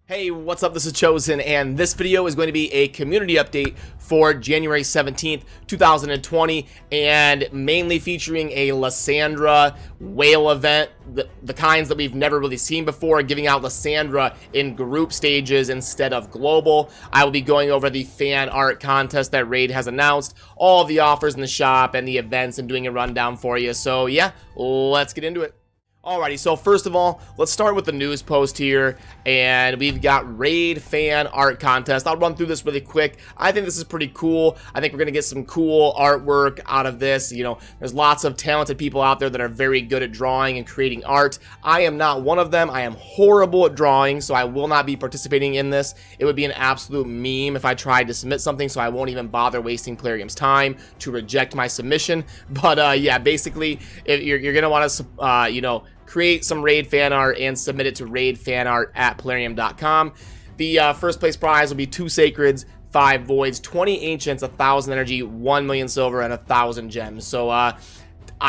Hey, what's up? This is Chosen, and this video is going to be a community update for January 17th, 2020, and mainly featuring a Lyssandra whale event, the kinds that we've never really seen before, giving out Lyssandra in group stages instead of global. I will be going over the fan art contest that Raid has announced, all of the offers in the shop, and the events, and doing a rundown for you. So yeah, let's get into it. Alrighty, so first of all, let's start with the news post here, and we've got Raid Fan Art Contest. I'll run through this really quick. I think this is pretty cool. I think we're going to get some cool artwork out of this. You know, there's lots of talented people out there that are very good at drawing and creating art. I am not one of them. I am horrible at drawing, so I will not be participating in this. It would be an absolute meme if I tried to submit something, so I won't even bother wasting Plarium's time to reject my submission. But yeah, basically, if you're going to want to, you know, create some Raid fan art and submit it to raidfanart@plarium.com. The first place prize will be 2 Sacreds, 5 Voids, 20 Ancients, 1,000 Energy, 1 million Silver, and 1,000 Gems. So I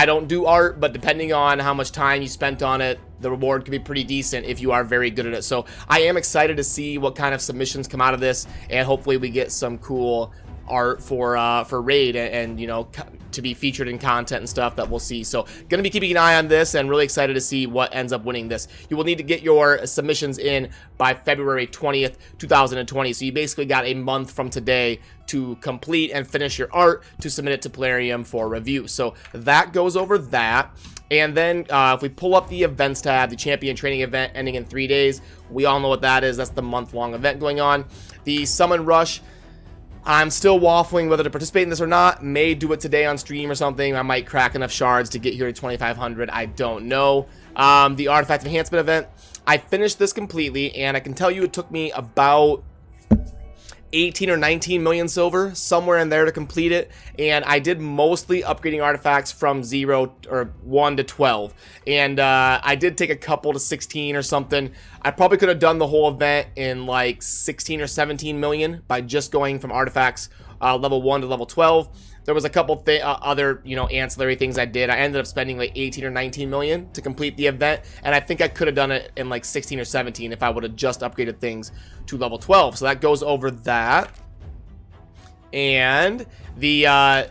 don't do art, but depending on how much time you spent on it, the reward could be pretty decent if you are very good at it. So I am excited to see what kind of submissions come out of this, and hopefully we get some cool art for Raid and you know, to be featured in content and stuff that we'll see. So gonna be keeping an eye on this and really excited to see what ends up winning this. You will need to get your submissions in by February 20th, 2020. So you basically got a month from today to complete and finish your art to submit it to Plarium for review. So that goes over that. And then if we pull up the events tab, the champion training event ending in 3 days, we all know what that is. That's the month-long event going on. The summon rush, I'm still waffling whether to participate in this or not. May do it today on stream or something. I might crack enough shards to get here to 2,500. I don't know. The artifact enhancement event, I finished this completely, and I can tell you it took me about 18 or 19 million silver, somewhere in there, to complete it. And I did mostly upgrading artifacts from 0 or 1 to 12. And I did take a couple to 16 or something. I probably could have done the whole event in like 16 or 17 million by just going from artifacts level 1 to level 12. There was a couple other, you know, ancillary things I did. I ended up spending like 18 or 19 million to complete the event, and I think I could have done it in like 16 or 17 if I would have just upgraded things to level 12. So that goes over that. And the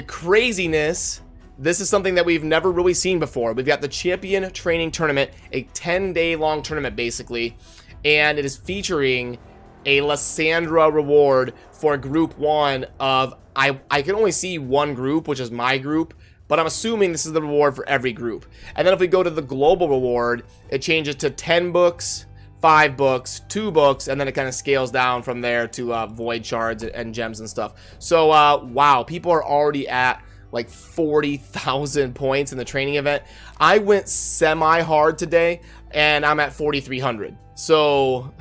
craziness, this is something that we've never really seen before. We've got the Champion Training Tournament, a 10-day long tournament basically, and it is featuring a Lyssandra reward for Group 1 of, I can only see one group, which is my group, but I'm assuming this is the reward for every group. And then if we go to the global reward, it changes to 10 books, 5 books, 2 books, and then it kind of scales down from there to void shards and gems and stuff. So wow, people are already at like 40,000 points in the training event. I went semi-hard today, and I'm at 4,300. So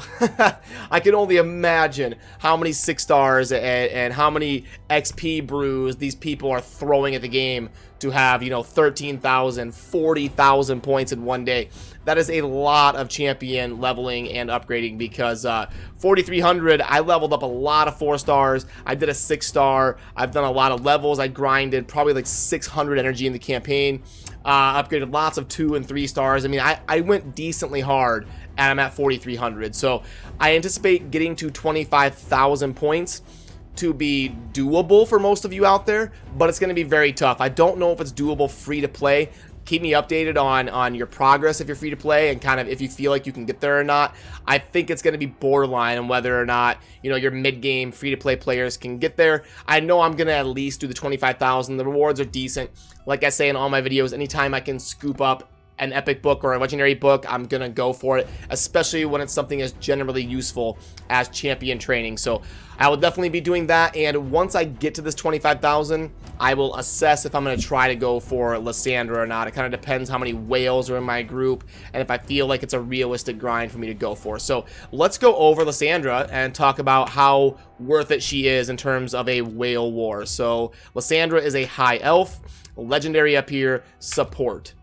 I can only imagine how many 6 stars and how many XP brews these people are throwing at the game to have, you know, 13,000, 40,000 points in one day. That is a lot of champion leveling and upgrading, because 4,300, I leveled up a lot of 4 stars. I did a 6 star. I've done a lot of levels. I grinded probably like 600 energy in the campaign. Upgraded lots of 2 and 3 stars. I mean, I went decently hard, and I'm at 4,300. So I anticipate getting to 25,000 points to be doable for most of you out there, but it's going to be very tough. I don't know if it's doable free to play. Keep me updated on your progress if you're free to play, and kind of if you feel like you can get there or not. I think it's going to be borderline on whether or not, you know, your mid-game free to play players can get there. I know I'm going to at least do the 25,000. The rewards are decent. Like I say in all my videos, anytime I can scoop up an epic book or a legendary book, I'm gonna go for it, especially when it's something as generally useful as champion training. So I will definitely be doing that, and once I get to this 25,000, I will assess if I'm gonna try to go for Lyssandra or not. It kind of depends how many whales are in my group, and if I feel like it's a realistic grind for me to go for. So let's go over Lyssandra and talk about how worth it she is in terms of a whale war. So Lyssandra is a high elf, legendary up here, support.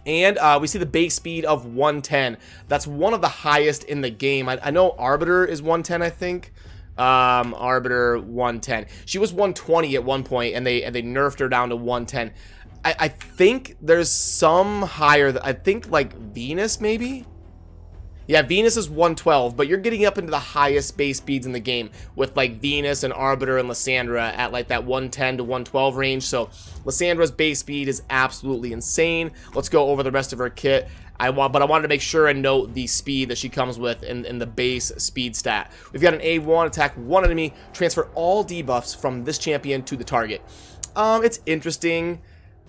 And we see the base speed of 110. That's one of the highest in the game. I know Arbiter is 110, I think. Arbiter 110. She was 120 at one point, and they nerfed her down to 110. I think there's some higher. I think like Venus maybe. Yeah, Venus is 112, but you're getting up into the highest base speeds in the game with like Venus and Arbiter and Lyssandra at like that 110 to 112 range. So Lyssandra's base speed is absolutely insane. Let's go over the rest of her kit. But I wanted to make sure and note the speed that she comes with in the base speed stat. We've got an A1, attack one enemy, transfer all debuffs from this champion to the target. It's interesting.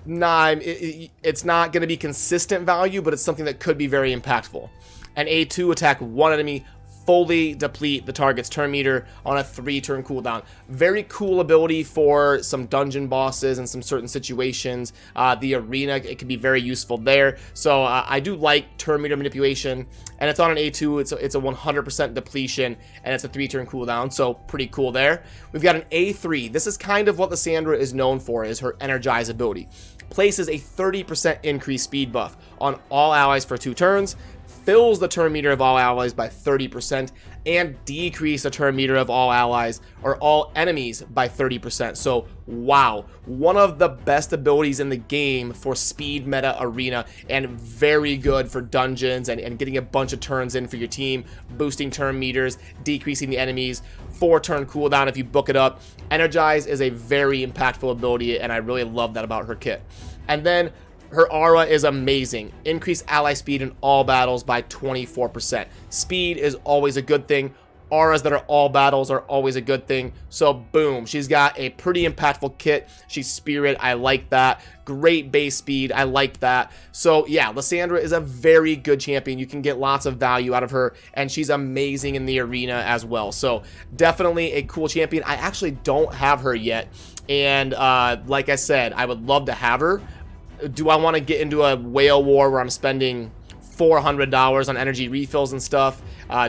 Nah, it's not going to be consistent value, but it's something that could be very impactful. An A2, attack one enemy, fully deplete the target's turn meter on a 3-turn cooldown. Very cool ability for some dungeon bosses and some certain situations. The arena, it can be very useful there. So I do like turn meter manipulation, and it's on an A2. It's a 100% depletion, and it's a 3-turn cooldown, so pretty cool there. We've got an A3. This is kind of what Lyssandra is known for, is her Energize ability. Places a 30% increased speed buff on all allies for 2 turns, fills the turn meter of all allies by 30%, and decrease the turn meter of all allies or all enemies by 30%. So wow, one of the best abilities in the game for speed meta arena, and very good for dungeons and getting a bunch of turns in for your team, boosting turn meters, decreasing the enemies, 4-turn cooldown if you book it up. Energize is a very impactful ability, and I really love that about her kit. And then her aura is amazing. Increase ally speed in all battles by 24%. Speed is always a good thing. Auras that are all battles are always a good thing. So boom, she's got a pretty impactful kit. She's Spirit, I like that. Great base speed, I like that. So yeah, Lyssandra is a very good champion. You can get lots of value out of her, and she's amazing in the arena as well. So definitely a cool champion. I actually don't have her yet, and like I said, I would love to have her. Do I want to get into a whale war where I'm spending $400 on energy refills and stuff,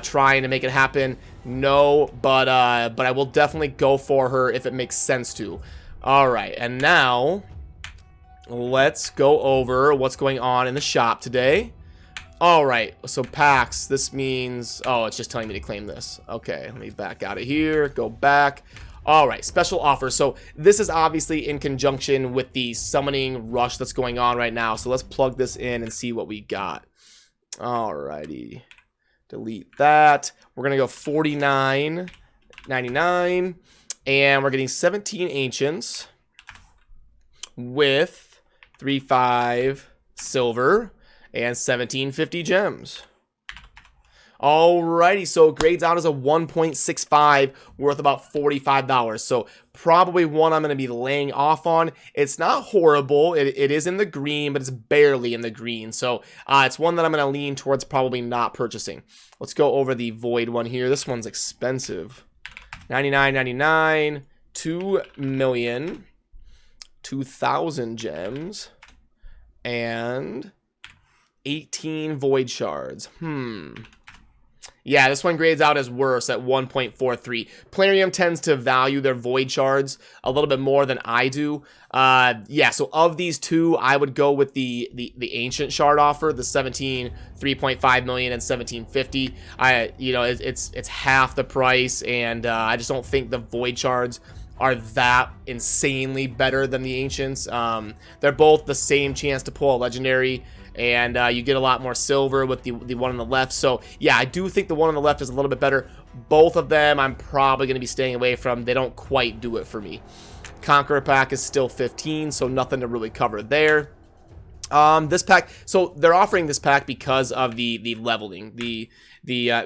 trying to make it happen? No, but I will definitely go for her if it makes sense to. All right, and now let's go over what's going on in the shop today. All right, so packs, this means, oh, it's just telling me to claim this. Okay, let me back out of here, go back. All right, special offer. So this is obviously in conjunction with the summoning rush that's going on right now. So let's plug this in and see what we got. All righty, delete that. We're gonna go $49.99, and we're getting 17 ancients with 3.5 silver and 1750 gems. Alrighty, so grades out as a 1.65, worth about $45. So probably one I'm going to be laying off on. It's not horrible. It is in the green, but it's barely in the green. So it's one that I'm going to lean towards probably not purchasing. Let's go over the void one here. This one's expensive. $99.99, 2,000,000, 2,000 gems, and 18 void shards. Yeah, this one grades out as worse at 1.43. Plarium tends to value their void shards a little bit more than I do. Yeah, so of these two, I would go with the ancient shard offer, the 17, 3.5 million, and 1750. It's half the price, and I just don't think the void shards are that insanely better than the ancients. They're both the same chance to pull a legendary, and you get a lot more silver with the one on the left. So yeah, I do think the one on the left is a little bit better. Both of them I'm probably going to be staying away from. They don't quite do it for me. Conqueror pack is still 15, so nothing to really cover there. This pack, so they're offering this pack because of the leveling, the event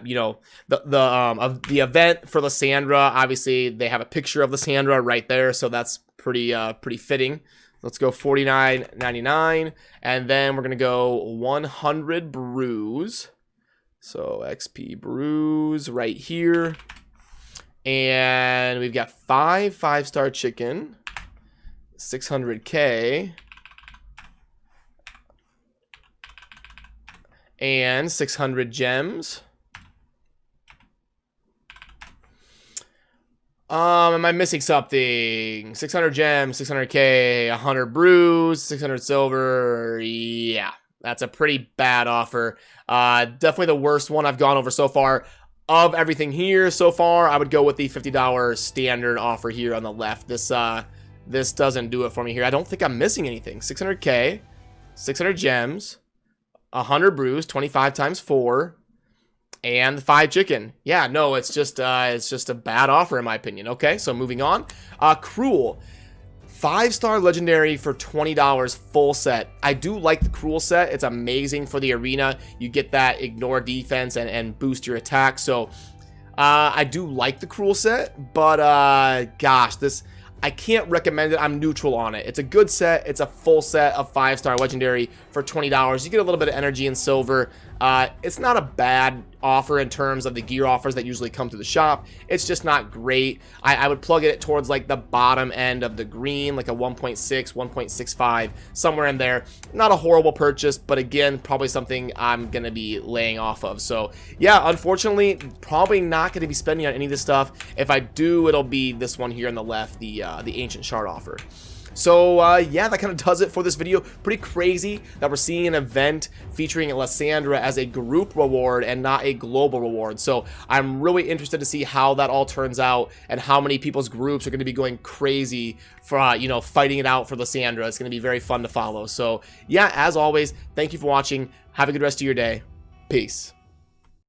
for Lyssandra. Obviously they have a picture of Lyssandra right there, so that's pretty fitting. Let's go $49.99, and then we're gonna go 100 brews. So XP brews right here, and we've got 5-star chicken, 600K, and 600 gems. Am I missing something? 600 gems, 600K, 100 brews, 600 silver. Yeah, that's a pretty bad offer. Definitely the worst one I've gone over so far. Of everything here so far, I would go with the $50 standard offer here on the left. This doesn't do it for me here. I don't think I'm missing anything. 600K, 600 gems, 100 brews, 25 times 4, And the 5 chicken. Yeah, no, it's just a bad offer in my opinion. Okay, so moving on. Cruel. 5-star legendary for $20 full set. I do like the Cruel set. It's amazing for the arena. You get that ignore defense and boost your attack. So I do like the Cruel set, but gosh, this, I can't recommend it. I'm neutral on it. It's a good set. It's a full set of 5-star legendary for $20. You get a little bit of energy and silver. It's not a bad offer in terms of the gear offers that usually come to the shop. It's just not great. I would plug it towards like the bottom end of the green, like a 1.6, 1.65, somewhere in there. Not a horrible purchase, but again, probably something I'm going to be laying off of. So yeah, unfortunately, probably not going to be spending on any of this stuff. If I do, it'll be this one here on the left, the Ancient Shard offer. So, yeah, that kind of does it for this video. Pretty crazy that we're seeing an event featuring Lyssandra as a group reward and not a global reward. So, I'm really interested to see how that all turns out and how many people's groups are going to be going crazy for, you know, fighting it out for Lyssandra. It's going to be very fun to follow. So, yeah, as always, thank you for watching. Have a good rest of your day. Peace.